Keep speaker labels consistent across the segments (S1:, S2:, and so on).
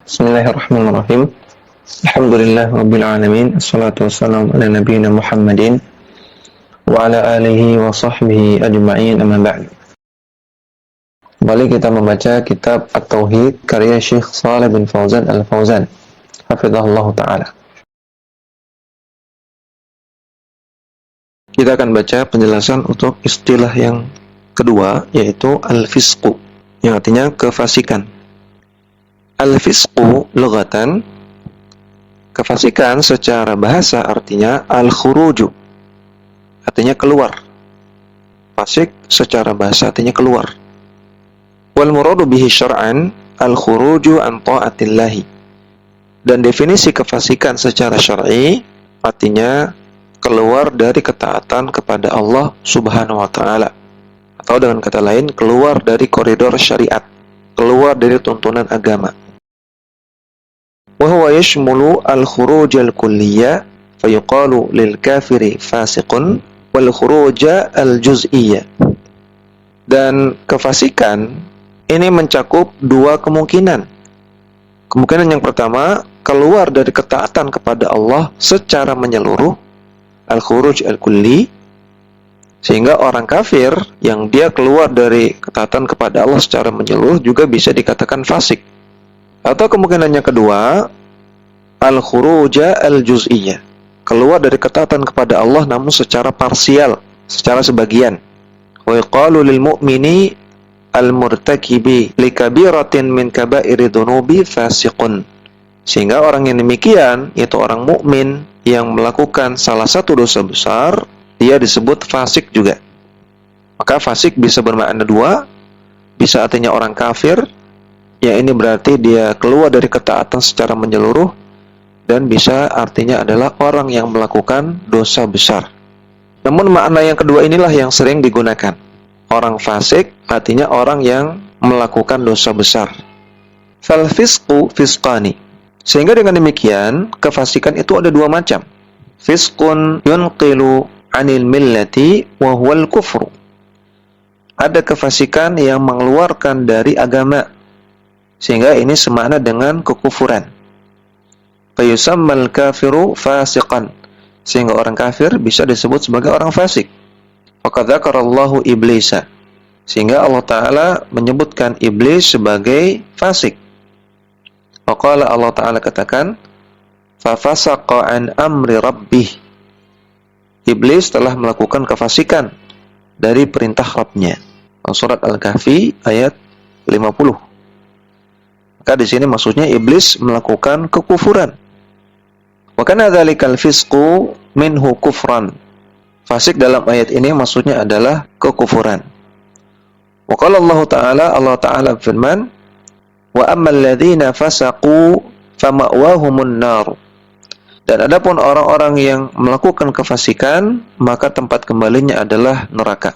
S1: Bismillahirrahmanirrahim. Alhamdulillah Rabbil Alamin. Assalatu wassalamu ala nabiyyina Muhammadin wa ala alihi wa sahbihi ajma'in, amma ba'du. Kembali kita membaca kitab At-Tauhid karya Syekh Shalih bin Fauzan Al-Fauzan hafizahullah ta'ala. Kita akan baca penjelasan untuk istilah yang kedua, yaitu al-fisqu, yang artinya kefasikan. Al-fisqu lughatan, kefasikan secara bahasa artinya al-khuruju, artinya keluar. Fasik secara bahasa artinya keluar. Wal muradu bihi syar'an al-khuruju an ta'atillahi. Dan definisi kefasikan secara syar'i artinya keluar dari ketaatan kepada Allah Subhanahu wa taala. Atau dengan kata lain, keluar dari koridor syariat, keluar dari tuntunan agama. Wa huwa yashmulu al-khuruj al-kulliyya fa yuqalu lil kafiri fasiqun wal khuruj al-juz'iyya. Dan kefasikan ini mencakup dua kemungkinan. Kemungkinan yang pertama, keluar dari ketaatan kepada Allah secara menyeluruh, al-khuruj al-kulli, sehingga orang kafir yang dia keluar dari ketaatan kepada Allah secara menyeluruh juga bisa dikatakan fasik. Atau kemungkinan yang kedua, al-khuruja al-juz'iyah, keluar dari ketaatan kepada Allah namun secara parsial, secara sebagian. Wa yuqalu lil mu'mini al-murtakibi likabiratin min kaba'iri dhunubi fasiqun. Sehingga orang yang demikian, yaitu orang mukmin yang melakukan salah satu dosa besar, dia disebut fasik juga. Maka fasik bisa bermakna dua, bisa artinya orang kafir, yang ini berarti dia keluar dari ketaatan secara menyeluruh, dan bisa artinya adalah orang yang melakukan dosa besar. Namun makna yang kedua inilah yang sering digunakan. Orang fasik artinya orang yang melakukan dosa besar. Fal fisqu fisqani. Sehingga dengan demikian, kefasikan itu ada dua macam. Fisqun yunqilu anil millati wa huwal kufru. Ada kefasikan yang mengeluarkan dari agama, sehingga ini semakna dengan kekufuran. Fayusammal kafiru fasiqan, sehingga orang kafir bisa disebut sebagai orang fasik. Faqad dzakarallahu iblisa, sehingga Allah Ta'ala menyebutkan iblis sebagai fasik. Faqala, Allah Ta'ala katakan, fafasaqa an amri rabbih. Iblis telah melakukan kefasikan dari perintah Rabbnya. Surat Al-Kahfi ayat 50. Maka di sini maksudnya iblis melakukan kekufuran. Wa kana dzalikal fisqu minhu kufran. Fasik dalam ayat ini maksudnya adalah kekufuran. Wa qala Allah Ta'ala firman, wa ammal ladzina fasaqu fama'wahumun nar. Dan adapun orang-orang yang melakukan kefasikan, maka tempat kembalinya adalah neraka.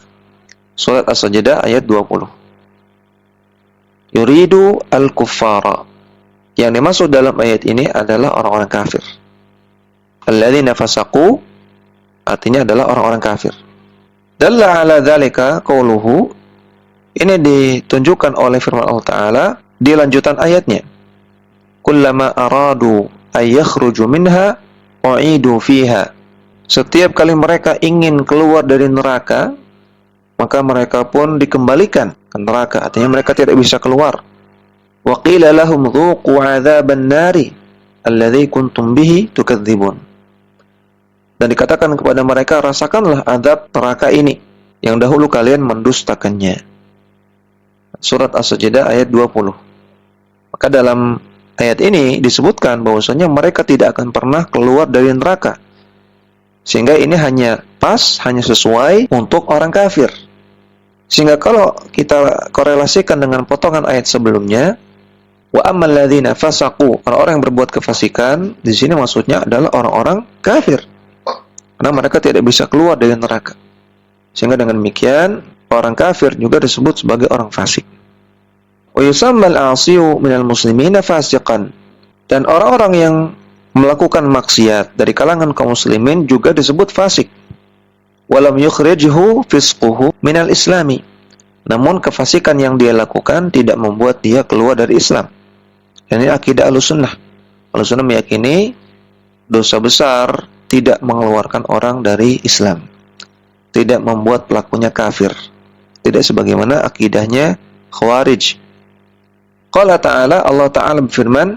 S1: Surat As-Sajdah ayat 20. Yuridu al-kuffara. Yang dimaksud dalam ayat ini adalah orang-orang kafir. Alladzina fasaqu artinya adalah orang-orang kafir. Dalla ala dzalika qauluhu. Ini ditunjukkan oleh firman Allah Ta'ala di lanjutan ayatnya. Kullama aradu ay yakhruju minha u'idu fiha. Setiap kali mereka ingin keluar dari neraka, maka mereka pun dikembalikan ke neraka, artinya mereka tidak bisa keluar. Wa qila lahum dhuqu 'adzaban nari alladzi kuntum bihi tukadzibun. Dan dikatakan kepada mereka, rasakanlah azab neraka ini yang dahulu kalian mendustakannya. Surat As-Sajdah ayat 20. Maka dalam ayat ini disebutkan bahwasanya mereka tidak akan pernah keluar dari neraka. Sehingga ini hanya pas, hanya sesuai untuk orang kafir. Sehingga kalau kita korelasikan dengan potongan ayat sebelumnya, wa ammal ladzina fasaqu, orang-orang yang berbuat kefasikan, di sini maksudnya adalah orang-orang kafir. Karena mereka tidak bisa keluar dari neraka. Sehingga dengan demikian, orang kafir juga disebut sebagai orang fasik. Wa yusammal 'asiyu minal muslimina fasiqan. Dan orang-orang yang melakukan maksiat dari kalangan kaum muslimin juga disebut fasik. Walam yukhrijhu fisquhu minal islami. Namun kefasikan yang dia lakukan tidak membuat dia keluar dari Islam. Dan ini akidah Ahlussunnah. Ahlussunnah meyakini dosa besar tidak mengeluarkan orang dari Islam, tidak membuat pelakunya kafir, tidak sebagaimana akidahnya Khawarij. Qala ta'ala, Allah Ta'ala berfirman,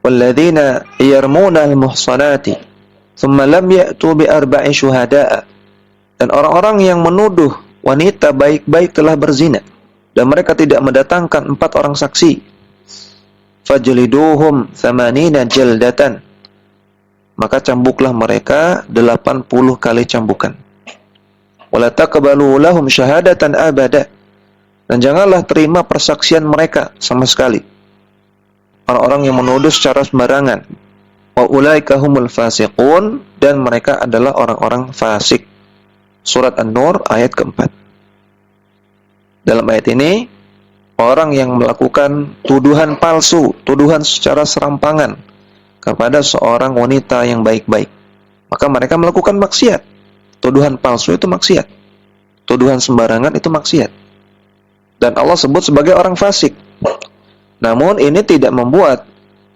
S1: walladzina yarmuna al-muhsanati thumma lam ya'tu bi arba'i syuhada'a. Dan orang-orang yang menuduh wanita baik-baik telah berzina dan mereka tidak mendatangkan 4 orang saksi, fajliduhum 80 jaldatan, maka cambuklah mereka 80 kali cambukan. Wala taqbalu lahum syahadatan abada, dan janganlah terima persaksian mereka sama sekali, orang-orang yang menuduh secara sembarangan. Wa ulaika humul fasiqun, dan mereka adalah orang-orang fasik. Surat An-Nur ayat keempat. Dalam ayat ini, orang yang melakukan tuduhan palsu, tuduhan secara serampangan kepada seorang wanita yang baik-baik, maka mereka melakukan maksiat. Tuduhan palsu itu maksiat. Tuduhan sembarangan itu maksiat. Dan Allah sebut sebagai orang fasik. Namun ini tidak membuat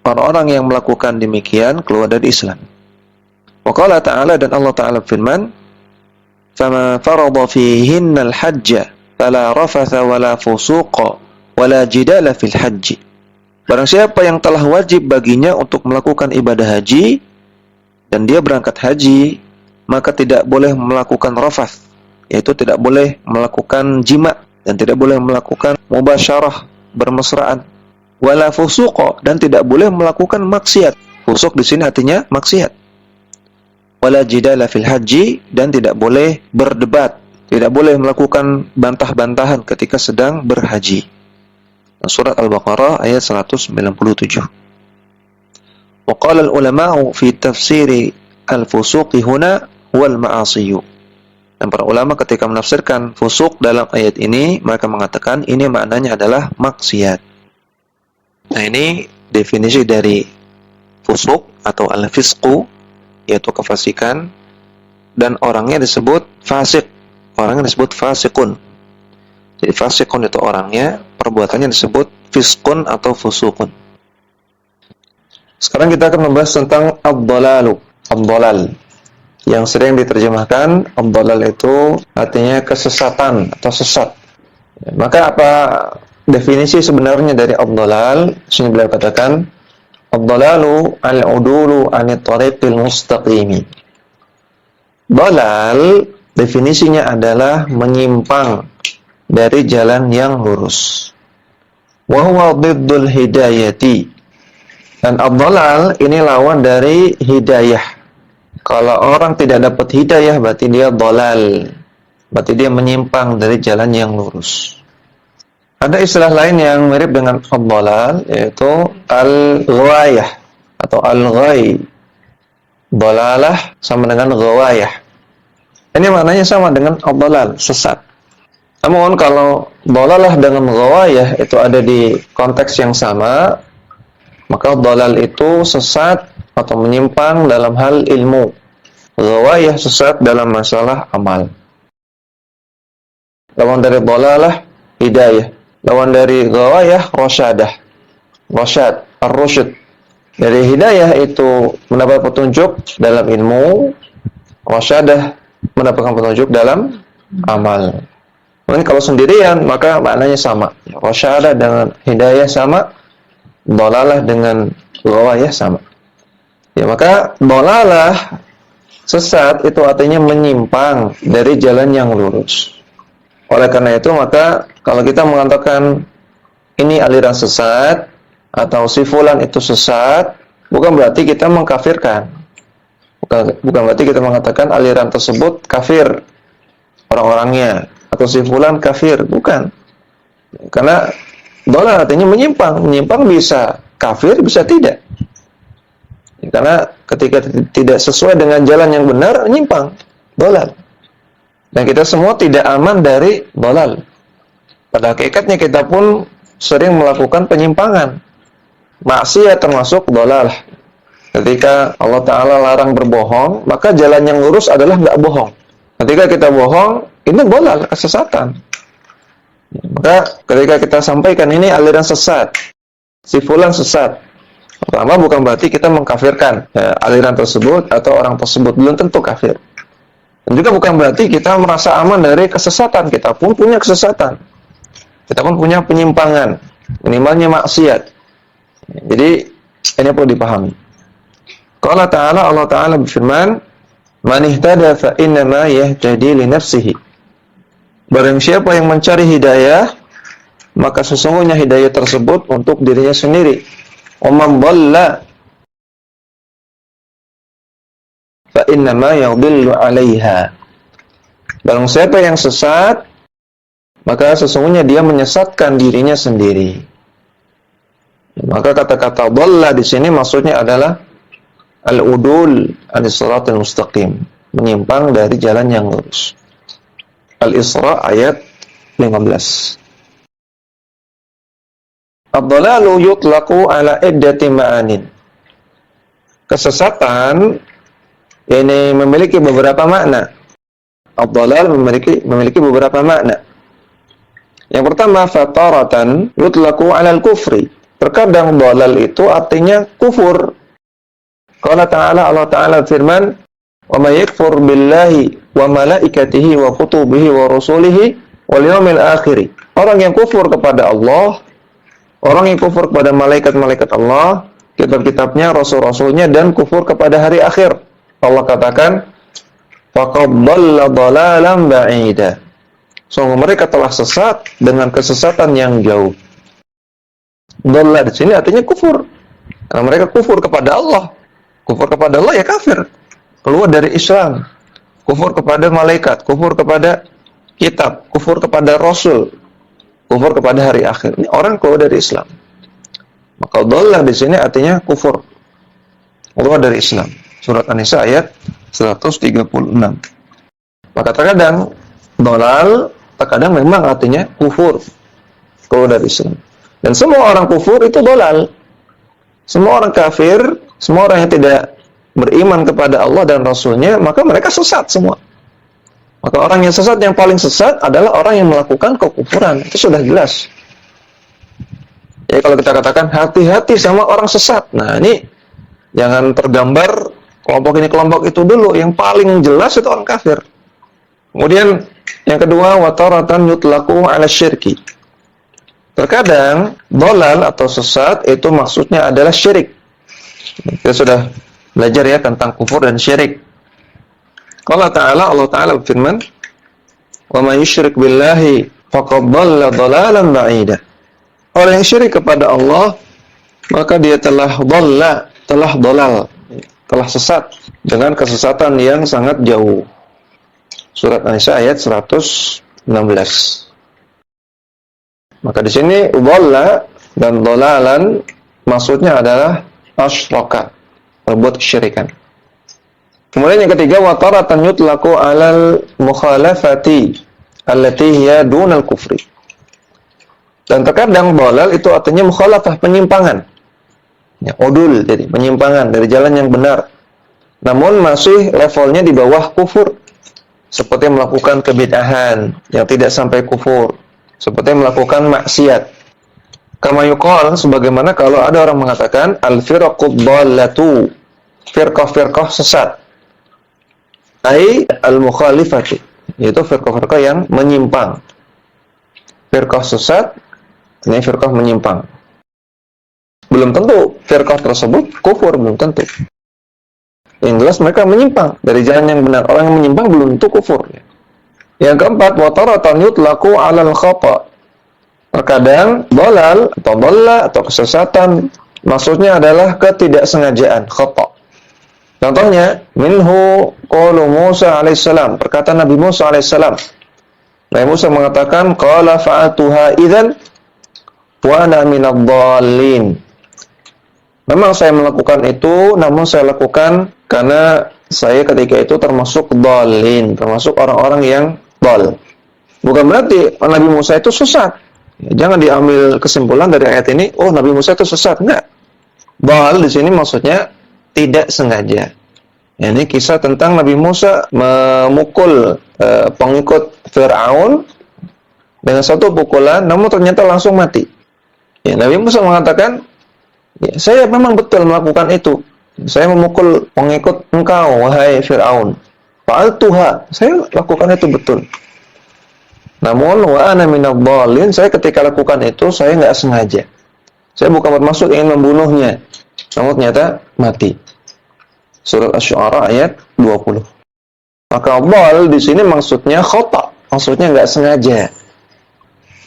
S1: orang-orang yang melakukan demikian keluar dari Islam. Wa qala ta'ala, dan Allah Ta'ala firman, فَمَا فَرَضَ فِيهِنَّ الْحَجَّ فَلَا رَفَثَ وَلَا فُسُوقَ وَلَا جِدَالَ فِي الْحَجِّ. Barang siapa yang telah wajib baginya untuk melakukan ibadah haji, dan dia berangkat haji, maka tidak boleh melakukan rafath, yaitu tidak boleh melakukan jima, dan tidak boleh melakukan mubasyarah, bermesraan, wala fusuq, dan tidak boleh melakukan maksiat. Fusuq di sini artinya maksiat. Wala jidala fil haji, dan tidak boleh berdebat, tidak boleh melakukan bantah-bantahan ketika sedang berhaji. Surat Al-Baqarah ayat 197. Wa qala al-ulama'u fi tafsiri al-fusuqi huna wal ma'asiyu. Dan para ulama ketika menafsirkan fusuk dalam ayat ini, mereka mengatakan ini maknanya adalah maksiat. Nah, ini definisi dari fusuk atau al-fisqu, yaitu kefasikan, dan orangnya disebut fasik. Orangnya disebut fasikun. Jadi fasikun itu orangnya, perbuatannya disebut fiskun atau fusukun. Sekarang kita akan membahas tentang ad-dhalalu, ad-dhalal, yang sering diterjemahkan ad-dhalal itu artinya kesesatan atau sesat. Maka apa definisi sebenarnya dari ad-dhalal? Sini beliau katakan, ad-dhalalu al-udulu anit tariqil mustaqimi. Dhalal definisinya adalah menyimpang dari jalan yang lurus. Wa huwa diddul hidayati. Dan ad-dhalal ini lawan dari hidayah. Kalau orang tidak dapat hidayah, berarti dia dhalal. Berarti dia menyimpang dari jalan yang lurus. Ada istilah lain yang mirip dengan ad-dhalal, yaitu al-ghawayah atau al-ghay. Dhalalah sama dengan ghawayah. Ini maknanya sama dengan ad-dhalal, sesat. Namun kalau dhalalah dengan ghawayah itu ada di konteks yang sama, maka dhalal itu sesat atau menyimpang dalam hal ilmu. Ghawayah sesat dalam masalah amal. Lawan dari dhalalah hidayah. Lawan dari ghawayah rasyadah. Rasyad, ar-rusyd. Dari hidayah itu mendapat petunjuk dalam ilmu, rasyadah mendapatkan petunjuk dalam amal. Mungkin kalau sendirian maka maknanya sama. Rasyadah dengan hidayah sama, dhalalah dengan ghawayah sama. Ya, maka dhalalah sesat itu artinya menyimpang dari jalan yang lurus. Oleh karena itu, maka kalau kita mengatakan ini aliran sesat atau si fulan itu sesat, bukan berarti kita mengkafirkan. Bukan berarti kita mengatakan aliran tersebut kafir orang-orangnya atau si fulan kafir, bukan. Karena dhalal artinya menyimpang. Menyimpang bisa kafir, bisa tidak. Karena ketika tidak sesuai dengan jalan yang benar, menyimpang, dhalal. Dan kita semua tidak aman dari dhalal. Pada hakikatnya kita pun sering melakukan penyimpangan. Maksiat termasuk dhalal. Ketika Allah Ta'ala larang berbohong, maka jalan yang lurus adalah nggak bohong. Ketika kita bohong, ini dhalal, kesesatan. Maka ketika kita sampaikan ini aliran sesat, si fulan sesat. Pertama, bukan berarti kita mengkafirkan aliran tersebut atau orang tersebut, belum tentu kafir. Dan juga bukan berarti kita merasa aman dari kesesatan. Kita pun punya kesesatan. Kita pun punya penyimpangan, minimalnya maksiat. Jadi ini perlu dipahami. Qala ta'ala, Allah Ta'ala berfirman, "Man ihtada fa innama yahtadi li nafsihi." Barang siapa yang mencari hidayah, maka sesungguhnya hidayah tersebut untuk dirinya sendiri. Wa man dhalla fa innama yadhillu 'alaiha. Barang siapa yang sesat, maka sesungguhnya dia menyesatkan dirinya sendiri. Maka kata-kata dhalla di sini maksudnya adalah al-udul an-siratal mustaqim, menyimpang dari jalan yang lurus. Al-Isra ayat 15. Ad-dhalalu yutlaqu ala iddati ma'anin. Kesesatan ini memiliki beberapa makna. Ad-dhalal memiliki beberapa makna. Yang pertama, fataratan yutlaqu ala al-kufri. Terkadang dhalal itu artinya kufur. Qala ta'ala, Allah Ta'ala firman, "Wa may yakfur billahi wa malaikatihi wa kutubihi wa rusulihi wal yawmil akhir." Orang yang kufur kepada Allah, orang yang kufur kepada malaikat-malaikat Allah, kitab-kitabnya, rasul-rasulnya, dan kufur kepada hari akhir, Allah katakan, faqad dhalla dhalalan ba'ida. Sungguh mereka telah sesat dengan kesesatan yang jauh. Dhalla di sini artinya kufur. Karena mereka kufur kepada Allah. Kufur kepada Allah ya kafir. Keluar dari Islam. Kufur kepada malaikat, kufur kepada kitab, kufur kepada rasul, kufur kepada hari akhir. Ini orang keluar dari Islam. Maka dhalla di sini artinya kufur. Keluar dari Islam. Surat An-Nisa ayat 136. Maka terkadang dhalal terkadang memang artinya kufur, keluar dari Islam. Dan semua orang kufur itu dhalal. Semua orang kafir, semua orang yang tidak beriman kepada Allah dan Rasulnya, maka mereka sesat semua. Maka orang yang sesat, yang paling sesat adalah orang yang melakukan kekufuran. Itu sudah jelas. Ya, kalau kita katakan hati-hati sama orang sesat. Nah, ini jangan tergambar kelompok ini kelompok itu dulu. Yang paling jelas itu orang kafir. Kemudian yang kedua, wataratan yutlaqu 'ala syirki. Terkadang dhalal atau sesat itu maksudnya adalah syirik. Kita sudah belajar ya tentang kufur dan syirik. Allah Ta'ala berfirman, "Wa may yusyrik billahi faqad dhalla dhalalan ba'ida." Orang yang syirik kepada Allah, maka dia telah dhalal, telah sesat dengan kesesatan yang sangat jauh. Surat An-Nisa ayat 116. Maka di sini dhalla dan dhalalan maksudnya adalah asyraka, berbuat kesyirikan. Kemudian yang ketiga, wa taratan yutlaqu 'alal mukhalafati allati hiya dunal kufri. Dan terkadang dhalal itu artinya mukhalafah, penyimpangan. Ya, udul, jadi penyimpangan dari jalan yang benar. Namun masih levelnya di bawah kufur. Seperti melakukan kebid'ahan yang tidak sampai kufur. Seperti melakukan maksiat. Kama yuqal, sebagaimana kalau ada orang mengatakan al-firaqud dhallatu, firqah-firqah sesat. Ai al-mukhalifatu, yaitu firqah-firqah yang menyimpang. Firqah sesat, ini firqah menyimpang. Belum tentu firqah tersebut kufur, belum tentu. Yang jelas mereka menyimpang dari jalan yang benar. Orang yang menyimpang belum tentu kufur. Yang keempat, wa taratan yutlaqu 'alal khata'. Terkadang dhalal atau dhalla atau kesesatan maksudnya adalah ketidaksengajaan, khata'. Contohnya, minhu qaulu Musa alaihissalam, perkataan Nabi Musa alaihissalam. Nabi Musa mengatakan, qala fa'atuha idzan wa ana minadh dhallin. Memang saya melakukan itu, namun saya lakukan karena saya ketika itu termasuk dhallin, termasuk orang-orang yang dhal. Bukan berarti Nabi Musa itu sesat. Jangan diambil kesimpulan dari ayat ini, oh Nabi Musa itu sesat. Enggak. Dhal di sini maksudnya tidak sengaja. Ini kisah tentang Nabi Musa memukul pengikut Fir'aun dengan satu pukulan, namun ternyata langsung mati. Ya, Nabi Musa mengatakan, Ya, saya memang betul melakukan itu. Saya memukul pengikut engkau, wahai Fir'aun. Fa'altuha. Saya lakukan itu betul. Namun, wa ana minadh dhalin, saya ketika lakukan itu, saya nggak sengaja. Saya bukan bermaksud ingin membunuhnya. Namun ternyata mati. Surat Asy-Syu'ara ayat 20. Maka dhal di sini maksudnya khata. Maksudnya nggak sengaja.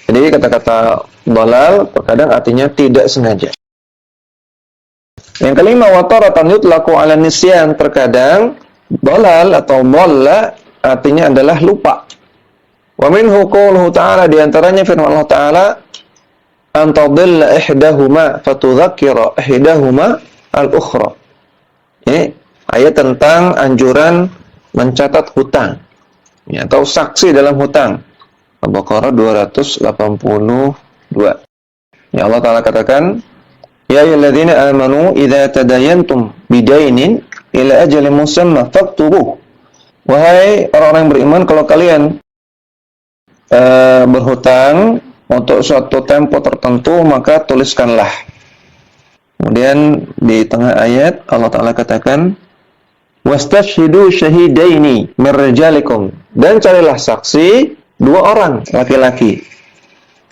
S1: Jadi kata-kata dhalal terkadang artinya tidak sengaja. Yang kelima, wa taratan yutlaqu 'ala nisyan, terkadang dhalal atau dhalla artinya adalah lupa. Wa minhu qouluhu ta'ala, di antaranya firman Allah Ta'ala, an tadilla ihdahuma fatudzakkira ihdahuma al-ukhra. Ini ayat tentang anjuran mencatat hutang, ya, atau saksi dalam hutang. Al-Baqarah 282. Ya, Allah Ta'ala katakan, ya ayyuhalladzina amanu idza tadayantum bidainin ila ajalin musamma faktubuh. Wahai orang-orang yang beriman, kalau kalian berhutang untuk suatu tempo tertentu, maka tuliskanlah. Kemudian di tengah ayat Allah Ta'ala katakan, wastashhidu syahidaini min rijalikum, dan carilah saksi 2 orang laki-laki.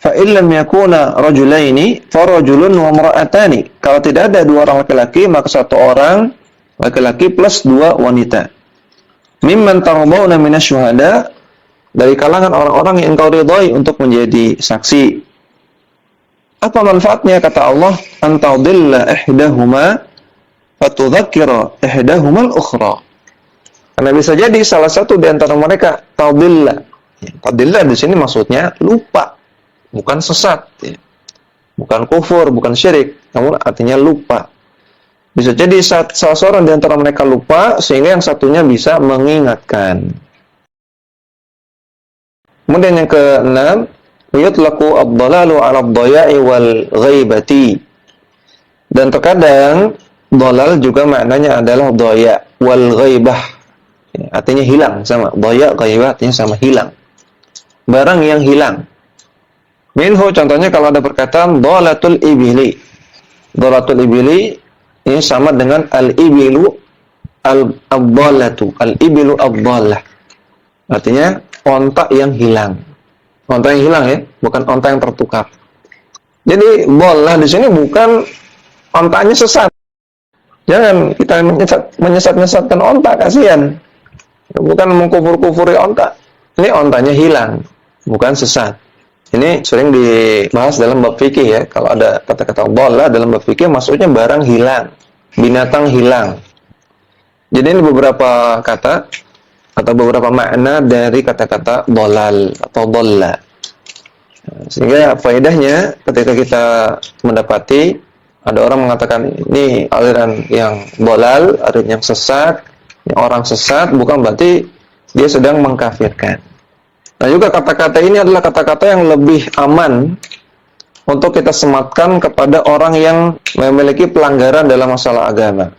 S1: Fa illam yakuna rajulaini farajulun wa imra'atani. Kalau tidak ada 2 orang laki-laki, maka 1 orang laki-laki plus 2 wanita. Mimman tardawna minasyuhada, dari kalangan orang-orang yang engkau ridhai untuk menjadi saksi. Apa manfaatnya? Kata Allah, an tadilla ihdahuma fatudzakkira ihdahuma al-ukhra. Karena bisa jadi salah satu di antara mereka tadilla. Tadilla di sini maksudnya lupa, bukan sesat, ya. Bukan kufur, bukan syirik, namun artinya lupa. Bisa jadi salah seorang di antara mereka lupa sehingga yang satunya bisa mengingatkan. Kemudian yang ke-6, yutlaqu ad-dhalalu 'ala ad-dhaya'i wal ghaibati. Dan terkadang dhalal juga maknanya adalah dhaya' wal ghaibah. Ya, artinya hilang, sama dhaya' ghaibah artinya sama hilang. Barang yang hilang. Minhu, contohnya kalau ada perkataan dhalatul ibili. Dhalatul ibili ini sama dengan al-ibilu al-dhalatu. Al-ibilu ad-dhalah. Artinya onta yang hilang. Onta yang hilang, ya, bukan onta yang tertukar. Jadi dhalah di sini bukan ontanya sesat. Jangan kita menyesat-nyesatkan onta, kasihan. Bukan mengkufur-kufuri onta. Ini ontanya hilang, bukan sesat. Ini sering dibahas dalam bab fikih, ya. Kalau ada kata-kata dhalah dalam bab fikih, maksudnya barang hilang, binatang hilang. Jadi ini beberapa kata atau beberapa makna dari kata-kata dhalal atau dhalla. Sehingga faedahnya ketika kita mendapati ada orang mengatakan ini aliran yang dhalal, aliran yang sesat, ini orang sesat, bukan berarti dia sedang mengkafirkan. Nah, juga kata-kata ini adalah kata-kata yang lebih aman untuk kita sematkan kepada orang yang memiliki pelanggaran dalam masalah agama.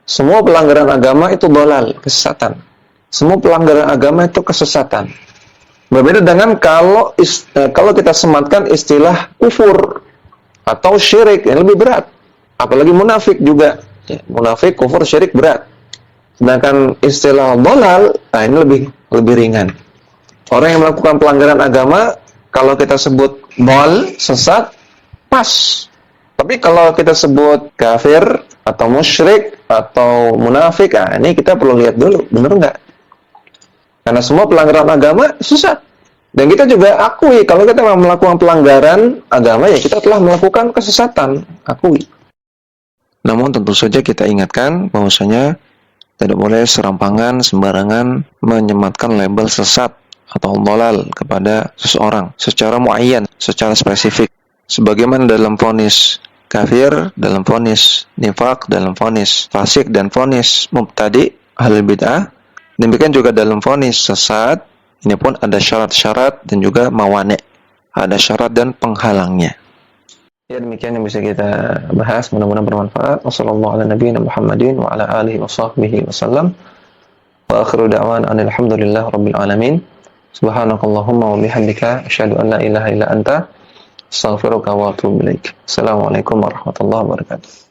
S1: Semua pelanggaran agama itu dhalal, kesesatan. Semua pelanggaran agama itu kesesatan. Berbeda dengan kalau kita sematkan istilah kufur atau syirik yang lebih berat. Apalagi munafik juga. Ya, munafik, kufur, syirik berat. Sedangkan istilah dhalal, nah ini lebih ringan. Orang yang melakukan pelanggaran agama, kalau kita sebut dhal, sesat, pas. Tapi kalau kita sebut kafir atau musyrik atau munafik, nah ini kita perlu lihat dulu, benar nggak? Karena semua pelanggaran agama sesat. Dan kita juga akui kalau kita melakukan pelanggaran agama, ya kita telah melakukan kesesatan, akui. Namun tentu saja kita ingatkan bahwasanya tidak boleh serampangan, sembarangan menyematkan label sesat atau dhalal kepada seseorang secara muayyan, secara spesifik. Sebagaimana dalam vonis kafir, dalam vonis nifaq, dalam vonis fasik dan vonis mubtadi, ahlul bid'ah, demikian juga dalam vonis sesat, ini pun ada syarat-syarat dan juga mawani', ada syarat dan penghalangnya. Ya, demikian yang bisa kita bahas, mudah-mudahan bermanfaat. Wassallallahu ala nabiyina Muhammadin wa ala alihi wa sahbihi wasallam. Wa akhiru da'wan alhamdulillahi rabbil alamin. Subhanakallahumma wa bihamdika asyhadu an la ilaha illa anta Astaghfiruka wa atubu ilaik. Assalamualaikum warahmatullahi wabarakatuh.